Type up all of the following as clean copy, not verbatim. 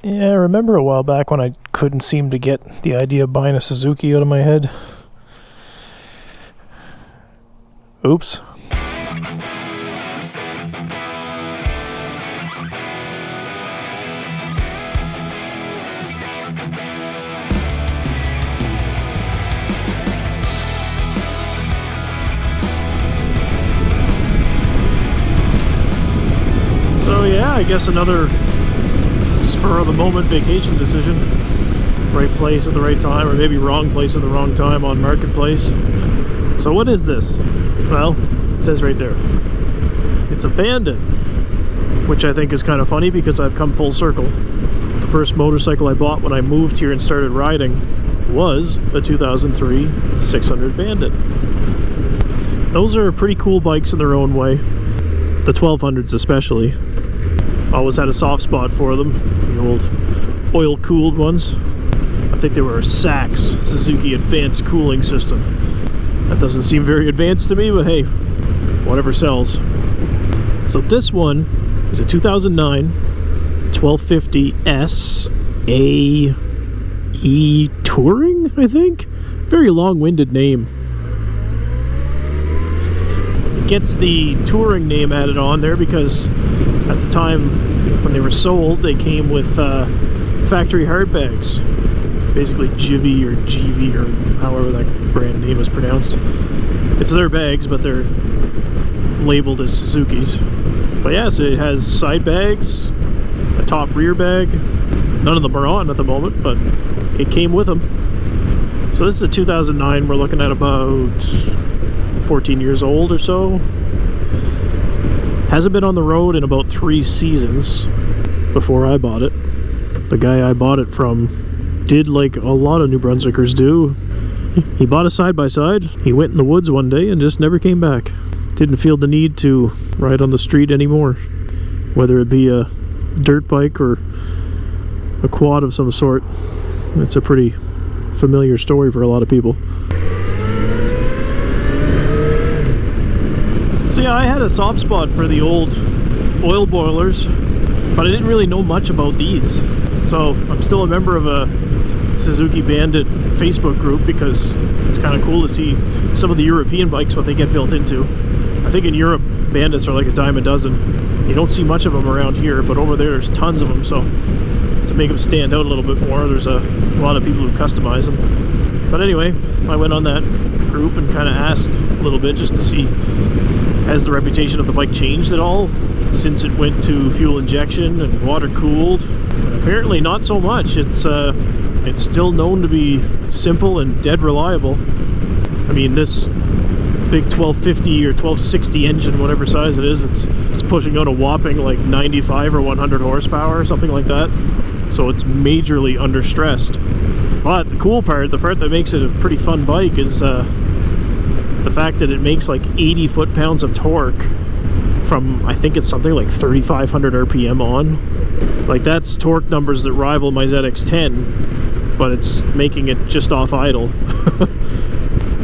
Yeah, I remember a while back when I couldn't seem to get the idea of buying a Suzuki out of my head. Oops. So yeah, I guess another spur of the moment vacation decision. Right place at the right time, or maybe wrong place at the wrong time on Marketplace. So what is this? Well, it says right there. It's a Bandit, which I think is kind of funny because I've come full circle. The first motorcycle I bought when I moved here and started riding was a 2003 600 Bandit. Those are pretty cool bikes in their own way. The 1200s especially. Always had a soft spot for them. The old oil-cooled ones. I think they were a SACS, Suzuki Advanced Cooling System. That doesn't seem very advanced to me, but hey, whatever sells. So this one is a 2009 1250S AE Touring, I think? Very long-winded name. It gets the Touring name added on there because at the time when they were sold, they came with factory hard bags. Basically Jivy or GV or however that brand name is pronounced. It's their bags, but they're labeled as Suzuki's. But yeah, so it has side bags, a top rear bag. None of them are on at the moment, but it came with them. So this is a 2009. We're looking at about 14 years old or so. Hasn't been on the road in about 3 seasons before I bought it. The guy I bought it from did like a lot of New Brunswickers do. He bought a side-by-side. He went in the woods one day and just never came back. Didn't feel the need to ride on the street anymore. Whether it be a dirt bike or a quad of some sort. It's a pretty familiar story for a lot of people. So yeah, I had a soft spot for the old oil boilers, but I didn't really know much about these. So I'm still a member of a Suzuki Bandit Facebook group because it's kind of cool to see some of the European bikes, what they get built into. I think in Europe, Bandits are like a dime a dozen. You don't see much of them around here, but over there's tons of them, so to make them stand out a little bit more, there's a lot of people who customize them. But anyway, I went on that group and kind of asked a little bit just to see, has the reputation of the bike changed at all since it went to fuel injection and water cooled? Apparently not so much. It's still known to be simple and dead reliable. I mean, this big 1250 or 1260 engine, whatever size it is, it's pushing out a whopping like 95 or 100 horsepower or something like that. So it's majorly understressed. But the cool part, the part that makes it a pretty fun bike, is the fact that it makes like 80 foot-pounds of torque from, I think it's something like 3,500 RPM on. Like, that's torque numbers that rival my ZX10, but it's making it just off idle.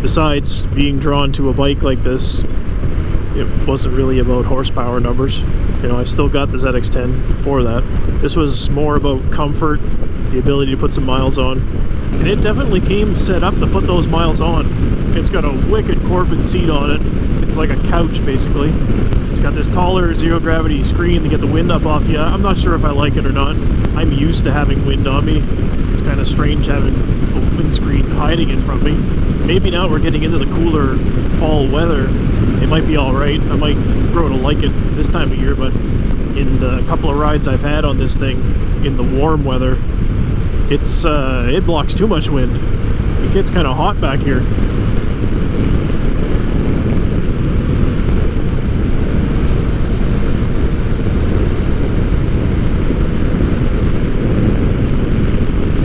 Besides being drawn to a bike like this, it wasn't really about horsepower numbers. You know, I still got the ZX10 for that. This was more about comfort, the ability to put some miles on. And it definitely came set up to put those miles on. It's got a wicked Corbin seat on it. It's like a couch, basically. It's got this taller zero-gravity screen to get the wind up off you. I'm not sure if I like it or not. I'm used to having wind on me. It's kind of strange having a windscreen hiding it from me. Maybe now we're getting into the cooler fall weather, it might be alright. I might grow to like it this time of year, but in the couple of rides I've had on this thing in the warm weather, it blocks too much wind. It gets kind of hot back here.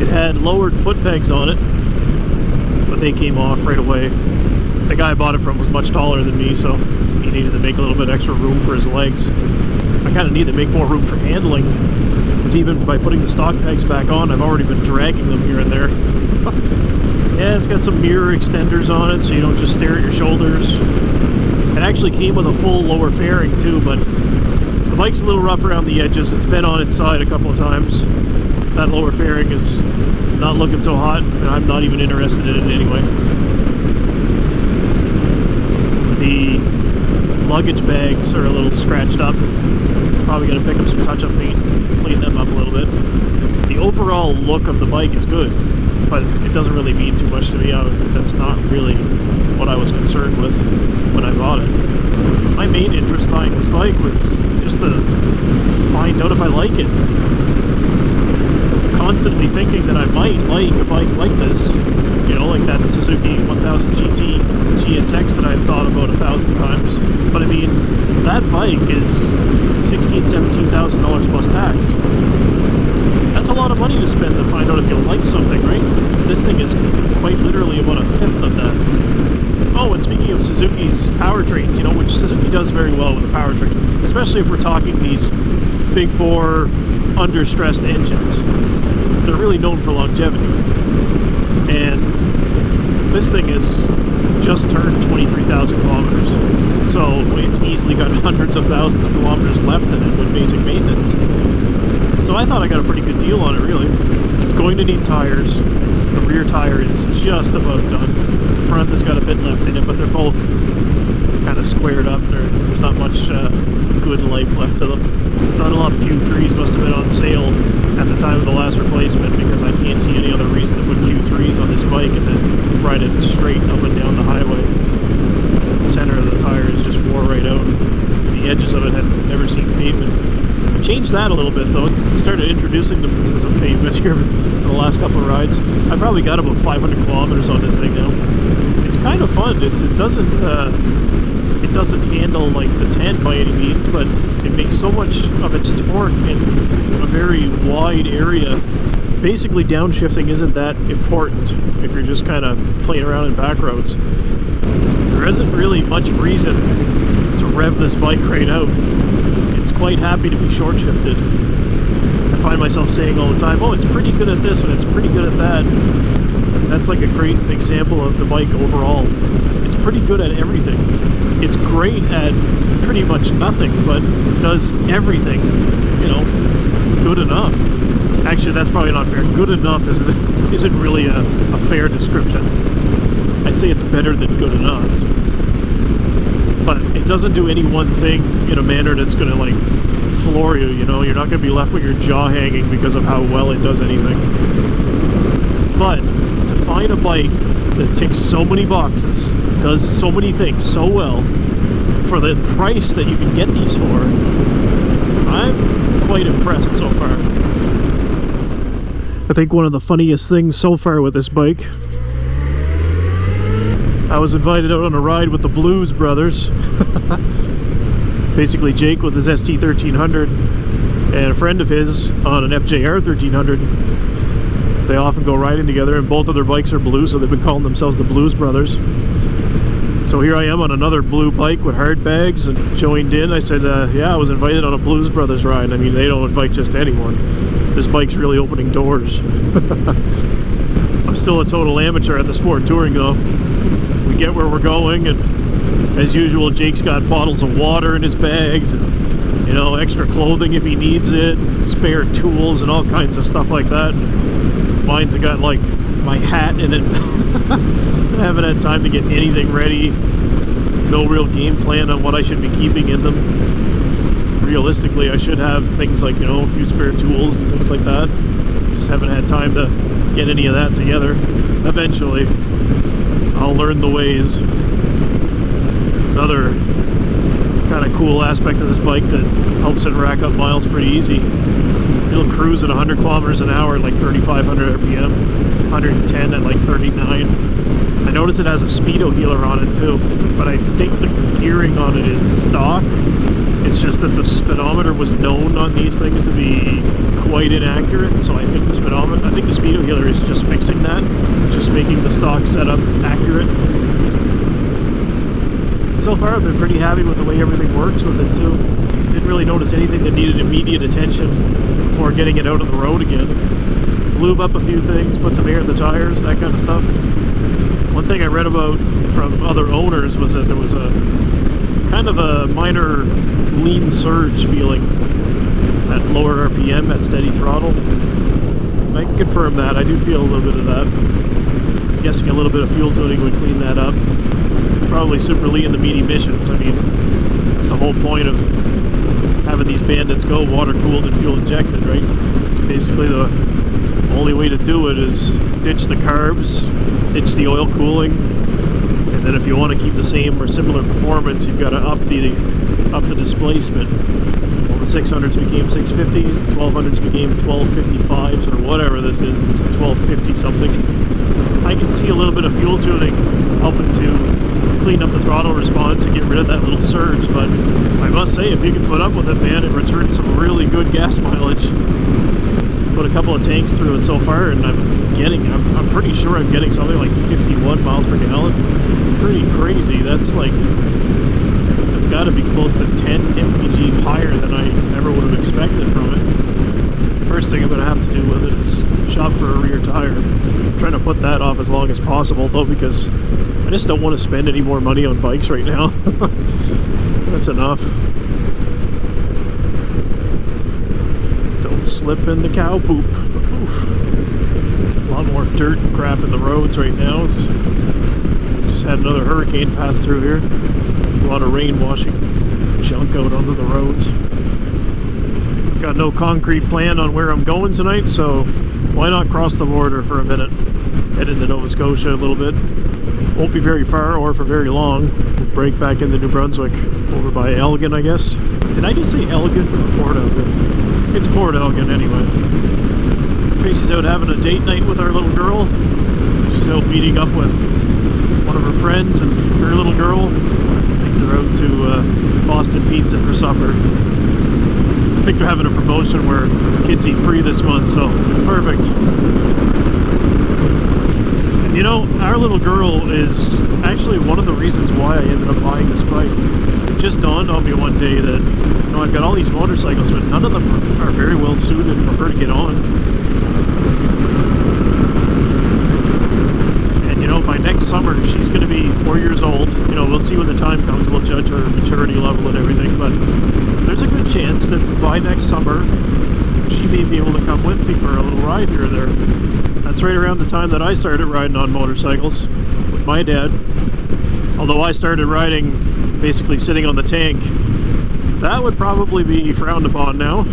It had lowered foot pegs on it, but they came off right away. The guy I bought it from was much taller than me, so he needed to make a little bit extra room for his legs. I kind of need to make more room for handling, because even by putting the stock pegs back on, I've already been dragging them here and there. Yeah, it's got some mirror extenders on it, so you don't just stare at your shoulders. It actually came with a full lower fairing too, but the bike's a little rough around the edges. It's been on its side a couple of times. that lower fairing is not looking so hot, and I'm not even interested in it anyway. The luggage bags are a little scratched up. Probably gonna pick up some touch-up paint, clean them up a little bit. The overall look of the bike is good, but it doesn't really mean too much to me. That's not really what I was concerned with when I bought it. My main interest buying this bike was just to find out if I like it. Constantly thinking that I might like a bike like this, you know, like that Suzuki 1000 GT GSX that I've thought about 1,000 times. But I mean, that bike is $16,000–17,000 plus tax. That's a lot of money to spend to find out if you'll like something, right? This thing is quite literally about a fifth of that. Oh, and speaking of Suzuki's powertrains, you know, which Suzuki does very well with the powertrain, especially if we're talking these big bore, under-stressed engines. They're really known for longevity. And this thing is just turned 23,000 kilometers. So it's easily got hundreds of thousands of kilometers left in it with basic maintenance. So I thought I got a pretty good deal on it, really. It's going to need tires. The rear tire is just about done. The front has got a bit left in it, but they're both kind of squared up. There's not much good life left to them. Dunlop Q3s must have been on sale at the time of the last replacement, because I can't see any other reason to put Q3s on this bike and then ride it straight up and down the highway. The center of the tires just wore right out. The edges of it had never seen pavement. I changed that a little bit though. I started introducing them to some pavement here in the last couple of rides. I probably got about 500 kilometers on this thing now. It's kind of fun. It doesn't handle like the 10 by any means, but it makes so much of its torque in a very wide area. Basically, downshifting isn't that important if you're just kind of playing around in back roads. There isn't really much reason to rev this bike right out. It's quite happy to be short shifted. I find myself saying all the time, oh, it's pretty good at this and it's pretty good at that. That's like a great example of the bike overall. It's pretty good at everything. It's great at pretty much nothing, but does everything, you know, good enough. Actually, that's probably not fair. Good enough isn't really a fair description. I'd say it's better than good enough. But it doesn't do any one thing in a manner that's going to, like, floor you, you know? You're not going to be left with your jaw hanging because of how well it does anything. But to find a bike that ticks so many boxes, does so many things so well, for the price that you can get these for, I'm quite impressed so far. I think one of the funniest things so far with this bike, I was invited out on a ride with the Blues Brothers. Basically Jake with his ST1300 and a friend of his on an FJR 1300. They often go riding together, and both of their bikes are blue, so they've been calling themselves the Blues Brothers. So here I am on another blue bike with hard bags and joined in. I said, yeah, I was invited on a Blues Brothers ride. I mean, they don't invite just anyone. This bike's really opening doors. I'm still a total amateur at the sport touring though. We get where we're going, and as usual, Jake's got bottles of water in his bags, and, you know, extra clothing if he needs it, spare tools and all kinds of stuff like that. Mine's got like my hat in it. I haven't had time to get anything ready. No real game plan on what I should be keeping in them. Realistically, I should have things like, you know, a few spare tools and things like that. Just haven't had time to get any of that together. Eventually, I'll learn the ways. Another kind of cool aspect of this bike that helps it rack up miles pretty easy. It'll cruise at 100 kilometers an hour at like 3,500 RPM, 110 at like 39. I notice it has a speedo healer on it too, but I think the gearing on it is stock. It's just that the speedometer was known on these things to be quite inaccurate, so I think the speedo healer is just fixing that, just making the stock setup accurate. So far I've been pretty happy with the way everything works with it too. Didn't really notice anything that needed immediate attention before getting it out on the road again. Lube up a few things, put some air in the tires, that kind of stuff. One thing I read about from other owners was that there was a kind of a minor lean surge feeling at lower RPM at steady throttle. I can confirm that. I do feel a little bit of that. I'm guessing a little bit of fuel tuning would clean that up. It's probably Super Lee and the Meat Emissions. I mean, that's the whole point of having these Bandits go water cooled and fuel injected, right? It's basically the only way to do it is ditch the carbs, ditch the oil cooling, and then if you want to keep the same or similar performance, you've got to up the displacement. Well, the 600s became 650s, the 1200s became 1255s, or whatever this is. It's a 1250 something. I can see a little bit of fuel tuning helping to clean up the throttle response and get rid of that little surge, but I must say, if you can put up with it, man, it returns some really good gas mileage. Put a couple of tanks through it so far, and I'm pretty sure I'm getting something like 51 miles per gallon. Pretty crazy. That's got to be close to 10 mpg higher than I ever would have expected from it. First thing I'm going to have to do with it is shop for a rear tire. I'm trying to put that off as long as possible, though, because I just don't want to spend any more money on bikes right now. That's enough. Don't slip in the cow poop. Oof. A lot more dirt and crap in the roads right now. Just had another hurricane pass through here. A lot of rain washing junk out onto the roads. Got no concrete plan on where I'm going tonight, so why not cross the border for a minute? Head into Nova Scotia a little bit. Won't be very far or for very long. We'll break back into New Brunswick over by Elgin, I guess. Did I just say Elgin or Port Elgin? It's Port Elgin anyway. Tracy's out having a date night with our little girl. She's out meeting up with one of her friends and her little girl. I think they're out to Boston Pizza for supper. I think they're having a promotion where kids eat free this month, so perfect. And you know, our little girl is actually one of the reasons why I ended up buying this bike. It just dawned on me one day that, you know, I've got all these motorcycles, but none of them are very well suited for her to get on. And you know, by next summer, she's going to be 4 years old. You know, we'll see when the time comes, we'll judge her maturity level and everything, but there's a good chance that by next summer, she may be able to come with me for a little ride here or there. That's right around the time that I started riding on motorcycles with my dad. Although I started riding basically sitting on the tank, that would probably be frowned upon now.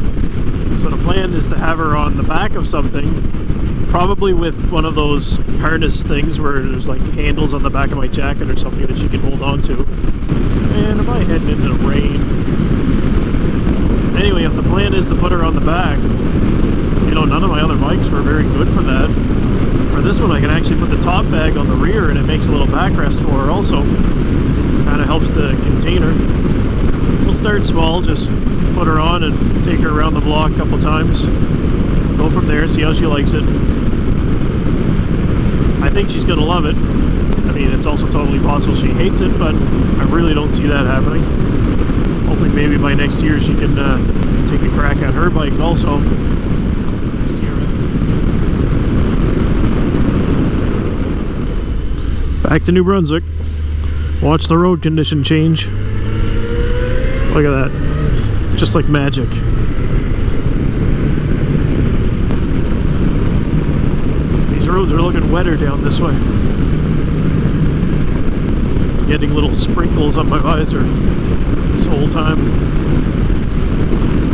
So the plan is to have her on the back of something, probably with one of those harness things where there's like handles on the back of my jacket or something that she can hold on to. And am I heading into the rain? Anyway, if the plan is to put her on the back, you know, none of my other bikes were very good for that. For this one, I can actually put the top bag on the rear and it makes a little backrest for her also. Kind of helps to contain her. We'll start small, just put her on and take her around the block a couple times. Go from there, see how she likes it. I think she's going to love it. I mean, it's also totally possible she hates it, but I really don't see that happening. Hoping maybe by next year she can take a crack at her bike also. Back to New Brunswick. Watch the road condition change. Look at that. Just like magic. These roads are looking wetter down this way. Getting little sprinkles on my visor this whole time.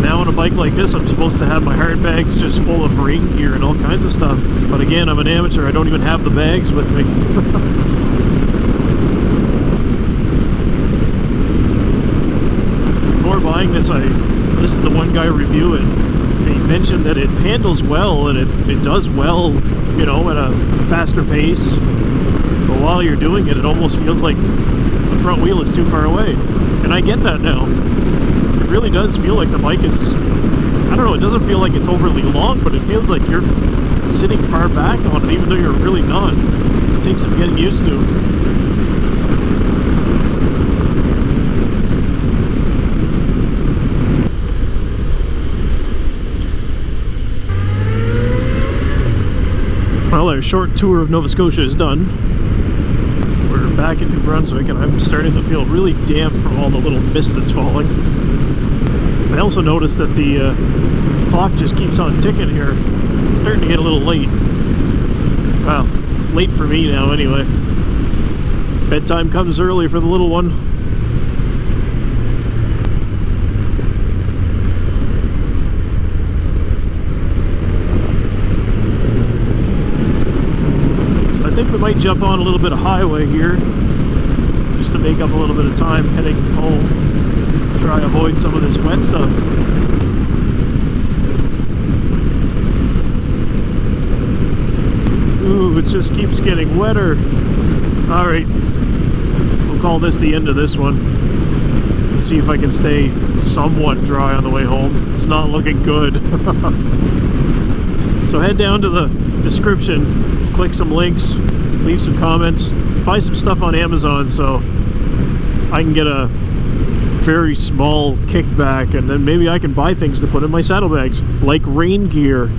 Now on a bike like this, I'm supposed to have my hard bags just full of rain gear and all kinds of stuff. But again, I'm an amateur. I don't even have the bags with me. Before buying this, I listened to one guy review it. And he mentioned that it handles well and it does well, you know, at a faster pace. But while you're doing it, it almost feels like the front wheel is too far away. And I get that now. It really does feel like the bike is, I don't know, it doesn't feel like it's overly long, but it feels like you're sitting far back on it, even though you're really not. It takes some getting used to. Well, our short tour of Nova Scotia is done. We're back in New Brunswick, and I'm starting to feel really damp from all the little mist that's falling. I also noticed that the clock just keeps on ticking here. Starting to get a little late. Well, late for me now anyway. Bedtime comes early for the little one. So I think we might jump on a little bit of highway here, just to make up a little bit of time heading home. Try and avoid some of this wet stuff. Ooh, it just keeps getting wetter. Alright, we'll call this the end of this one. See if I can stay somewhat dry on the way home. It's not looking good. So head down to the description, click some links, leave some comments, buy some stuff on Amazon so I can get a very small kickback, and then maybe I can buy things to put in my saddlebags, like rain gear